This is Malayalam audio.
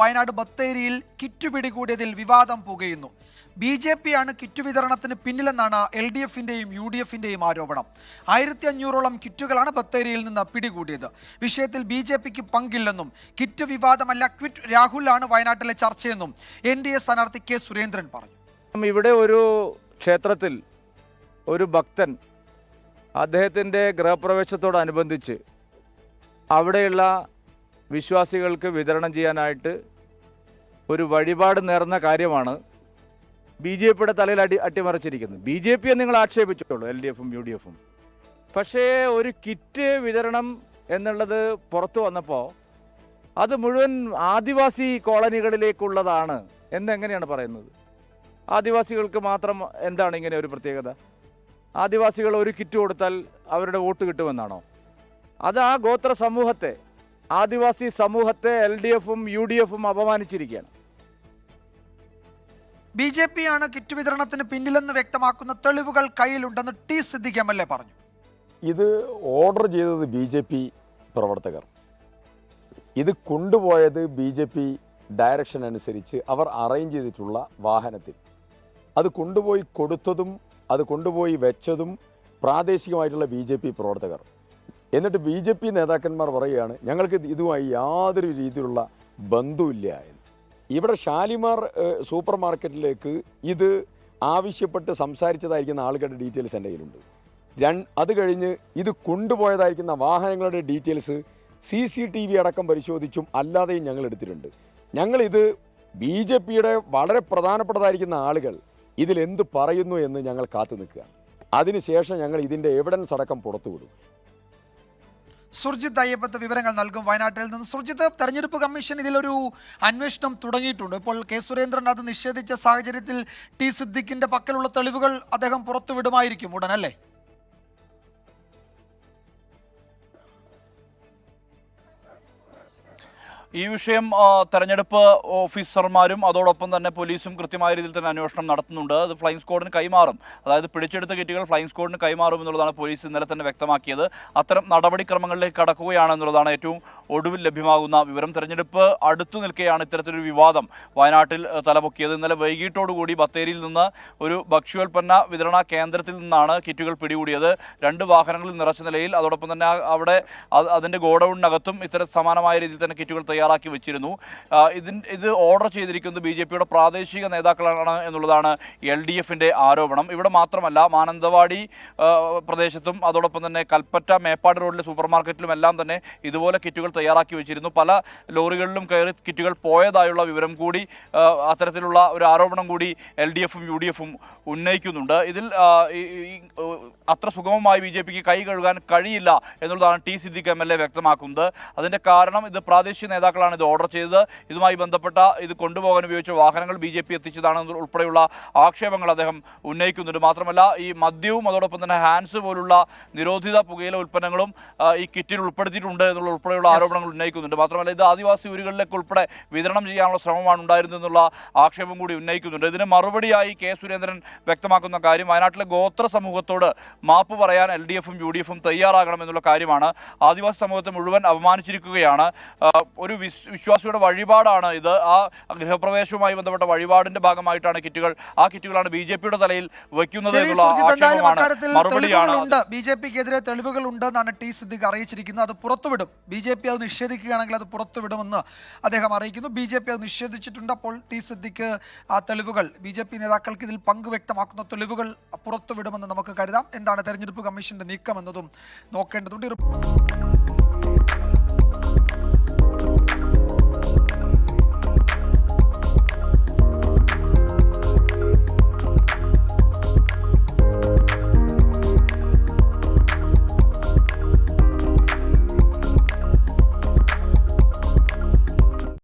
വയനാട് ബത്തേരിയിൽ കിറ്റ് പിടികൂടിയതിൽ വിവാദം പുകയുന്നു. BJP ആണ് കിറ്റ് വിതരണത്തിന് പിന്നിലെന്നാണ് LDFിന്റെയും UDFിന്റെയും ആരോപണം. 1500ഓളം കിറ്റുകളാണ് ബത്തേരിയിൽ നിന്ന് പിടികൂടിയത്. വിഷയത്തിൽ BJPക്ക് പങ്കില്ലെന്നും കിറ്റ് വിവാദമല്ല, ക്വിറ്റ് രാഹുലാണ് വയനാട്ടിലെ ചർച്ചയെന്നും NDA സ്ഥാനാർത്ഥി K. സുരേന്ദ്രൻ പറഞ്ഞു. ഇവിടെ ഒരു ക്ഷേത്രത്തിൽ ഒരു ഭക്തൻ അദ്ദേഹത്തിൻ്റെ ഗൃഹപ്രവേശത്തോടനുബന്ധിച്ച് അവിടെയുള്ള വിശ്വാസികൾക്ക് വിതരണം ചെയ്യാനായിട്ട് ഒരു വഴിപാട് നേർന്ന കാര്യമാണ് BJPയുടെ തലയിൽ അട്ടിമറിച്ചിരിക്കുന്നത്. BJPയെ നിങ്ങൾ ആക്ഷേപിച്ചോളൂ, LDFും UDFും. പക്ഷേ ഒരു കിറ്റ് വിതരണം എന്നുള്ളത് പുറത്തു വന്നപ്പോൾ അത് മുഴുവൻ ആദിവാസി കോളനികളിലേക്കുള്ളതാണ് എന്നെങ്ങനെയാണ് പറയുന്നത്? ആദിവാസികൾക്ക് മാത്രം എന്താണ് ഇങ്ങനെ ഒരു പ്രത്യേകത? ആദിവാസികൾ ഒരു കിറ്റ് കൊടുത്താൽ അവരുടെ വോട്ട് കിട്ടുമെന്നാണോ? അത് ആ ഗോത്ര സമൂഹത്തെ, ആദിവാസി സമൂഹത്തെ LDFും UDFും അപമാനിച്ചിരിക്കുകയാണ്. BJP ആണ് കിറ്റ് വിതരണത്തിന് പിന്നിലെന്ന് വ്യക്തമാക്കുന്ന തെളിവുകൾ കയ്യിലുണ്ടെന്ന് T. സിദ്ദിഖ് MLA പറഞ്ഞു. ഇത് ഓർഡർ ചെയ്തത് BJP പ്രവർത്തകർ, ഇത് കൊണ്ടുപോയത് BJP ഡയറക്ഷൻ അനുസരിച്ച് അവർ അറേഞ്ച് ചെയ്തിട്ടുള്ള വാഹനത്തിൽ. അത് കൊണ്ടുപോയി കൊടുത്തതും അത് കൊണ്ടുപോയി വെച്ചതും പ്രാദേശികമായിട്ടുള്ള BJP പ്രവർത്തകർ. എന്നിട്ട് BJP നേതാക്കന്മാർ പറയുകയാണ് ഞങ്ങൾക്ക് ഇതുമായി യാതൊരു രീതിയിലുള്ള ബന്ധമില്ല എന്ന്. ഇവിടെ ഷാലിമാർ സൂപ്പർ മാർക്കറ്റിലേക്ക് ഇത് ആവശ്യപ്പെട്ട് സംസാരിച്ചതായിരിക്കുന്ന ആളുകളുടെ ഡീറ്റെയിൽസ് എൻ്റെ കയ്യിലുണ്ട്. അത് കഴിഞ്ഞ് ഇത് കൊണ്ടുപോയതായിരിക്കുന്ന വാഹനങ്ങളുടെ ഡീറ്റെയിൽസ് CCTV അടക്കം പരിശോധിച്ചും അല്ലാതെയും ഞങ്ങൾ എടുത്തിട്ടുണ്ട്. ഞങ്ങളിത് BJPയുടെ വളരെ പ്രധാനപ്പെട്ടതായിരിക്കുന്ന ആളുകൾ ഇതിലെന്ത് പറയുന്നു എന്ന് ഞങ്ങൾ കാത്തു നിൽക്കുകയാണ്. അതിനുശേഷം ഞങ്ങൾ ഇതിൻ്റെ എവിഡൻസ് അടക്കം പുറത്തുവിടും. സുർജിത്ത് അയ്യപ്പത്ത് വിവരങ്ങൾ നൽകും വയനാട്ടിൽ നിന്ന്. സുർജിത്ത്, തെരഞ്ഞെടുപ്പ് കമ്മീഷൻ ഇതിലൊരു അന്വേഷണം തുടങ്ങിയിട്ടുണ്ട്. ഇപ്പോൾ K. സുരേന്ദ്രൻ അത് നിഷേധിച്ച സാഹചര്യത്തിൽ T. സിദ്ദിഖിന്റെ പക്കലുള്ള തെളിവുകൾ അദ്ദേഹം പുറത്തുവിടുമായിരിക്കും ഉടനല്ലേ? ഈ വിഷയം തെരഞ്ഞെടുപ്പ് ഓഫീസർമാരും അതോടൊപ്പം തന്നെ പോലീസും കൃത്യമായ രീതിയിൽ തന്നെ അന്വേഷണം നടത്തുന്നുണ്ട്. അത് ഫ്ലൈയിങ് സ്ക്വാഡിന് കൈമാറും, അതായത് പിടിച്ചെടുത്ത കിറ്റുകൾ ഫ്ലൈയിങ് സ്ക്വാഡിന് കൈമാറും എന്നുള്ളതാണ് പോലീസ് ഇന്നലെ തന്നെ വ്യക്തമാക്കിയത്. അത്തരം നടപടിക്രമങ്ങളിലേക്ക് കടക്കുകയാണെന്നുള്ളതാണ് ഏറ്റവും ഒടുവിൽ ലഭ്യമാകുന്ന വിവരം. തെരഞ്ഞെടുപ്പ് അടുത്തു നിൽക്കെയാണ് ഇത്തരത്തിലൊരു വിവാദം വയനാട്ടിൽ തലപൊക്കിയത്. ഇന്നലെ വൈകിട്ടോടുകൂടി ബത്തേരിയിൽ നിന്ന് ഒരു ഭക്ഷ്യോൽപ്പന്ന വിതരണ കേന്ദ്രത്തിൽ നിന്നാണ് കിറ്റുകൾ പിടികൂടിയത്. 2 വാഹനങ്ങളിൽ നിറച്ച നിലയിൽ. അതോടൊപ്പം തന്നെ അവിടെ അതിൻ്റെ ഗോഡൌണിനകത്തും ഇത്തരം സമാനമായ രീതിയിൽ തന്നെ കിറ്റുകൾ തയ്യാറാക്കി വെച്ചിരുന്നു. ഇത് ഓർഡർ ചെയ്തിരിക്കുന്നത് BJPയുടെ പ്രാദേശിക നേതാക്കളാണ് എന്നുള്ളതാണ് LDFിൻ്റെ ആരോപണം. ഇവിടെ മാത്രമല്ല, മാനന്തവാടി പ്രദേശത്തും അതോടൊപ്പം തന്നെ കൽപ്പറ്റ മേപ്പാട് റോഡിലെ സൂപ്പർ മാർക്കറ്റിലും എല്ലാം തന്നെ ഇതുപോലെ കിറ്റുകൾ തയ്യാറാക്കി വെച്ചിരുന്നു. പല ലോറികളിലും കയറി കിറ്റുകൾ പോയതായുള്ള വിവരം കൂടി, അത്തരത്തിലുള്ള ഒരു ആരോപണം കൂടി LDFും UDFും ഉന്നയിക്കുന്നുണ്ട്. ഇതിൽ അത്ര സുഗമമായി BJPക്ക് കൈ കഴുകാൻ കഴിയില്ല എന്നുള്ളതാണ് T. സിദ്ദിഖ് MLA വ്യക്തമാക്കുന്നത്. അതിൻ്റെ കാരണം ഇത് പ്രാദേശിക നേതാക്കളാണ് ഇത് ഓർഡർ ചെയ്തത്. ഇതുമായി ബന്ധപ്പെട്ട ഇത് കൊണ്ടുപോകാൻ ഉപയോഗിച്ച വാഹനങ്ങൾ BJP എത്തിച്ചതാണ് ഉൾപ്പെടെയുള്ള ആക്ഷേപങ്ങൾ അദ്ദേഹം ഉന്നയിക്കുന്നുണ്ട്. മാത്രമല്ല, ഈ മദ്യവും അതോടൊപ്പം തന്നെ ഹാൻസ് പോലുള്ള നിരോധിത പുകയില ഉൽപ്പന്നങ്ങളും ഈ കിറ്റിൽ ഉൾപ്പെടുത്തിയിട്ടുണ്ട് എന്നുള്ള ഉൾപ്പെടെയുള്ള ആരോപണങ്ങൾ ഉന്നയിക്കുന്നുണ്ട്. മാത്രമല്ല, ഇത് ആദിവാസി ഊരുകളിലേക്ക് ഉൾപ്പെടെ വിതരണം ചെയ്യാനുള്ള ശ്രമമാണ് ഉണ്ടായിരുന്നത് എന്നുള്ള ആക്ഷേപം കൂടി ഉന്നയിക്കുന്നുണ്ട്. ഇതിന് മറുപടിയായി K. സുരേന്ദ്രൻ വ്യക്തമാക്കുന്ന കാര്യം വയനാട്ടിലെ ഗോത്ര സമൂഹത്തോട് മാപ്പ് പറയാൻ LDFും UDFും തയ്യാറാകണം എന്നുള്ള കാര്യമാണ്. ആദിവാസി സമൂഹത്തെ മുഴുവൻ അപമാനിച്ചിരിക്കുകയാണ്. ഒരു വിശ്വാസിയുടെ വഴിപാടാണ് ഇത്. ആ ഗൃഹപ്രവേശവുമായി ബന്ധപ്പെട്ട വഴിപാടിന്റെ ഭാഗമായിട്ടാണ് കിറ്റുകൾ. ആ കിറ്റുകളാണ് BJPയുടെ തലയിൽ വയ്ക്കുന്നത് എന്നുള്ള മറുപടിയാണ്. BJPക്കെതിരെ തെളിവുകൾ ഉണ്ടെന്നാണ് T. സിദ്ദിഖ് അറിയിച്ചിരിക്കുന്നത്. അത് പുറത്തുവിടും. BJP അത് നിഷേധിക്കുകയാണെങ്കിൽ അത് പുറത്തുവിടുമെന്ന് അദ്ദേഹം അറിയിക്കുന്നു. BJP അത് നിഷേധിച്ചിട്ടുണ്ട്. അപ്പോൾ T. സിദ്ദിഖ് ആ തെളിവുകൾ, BJP നേതാക്കൾക്ക് ഇതിൽ പങ്ക് വ്യക്തമാക്കുന്ന തെളിവുകൾ പുറത്തുവിടുമെന്ന് നമുക്ക് കരുതാം. എന്താണ് തെരഞ്ഞെടുപ്പ് കമ്മീഷന്റെ നീക്കം എന്നതും നോക്കേണ്ടതുണ്ട്.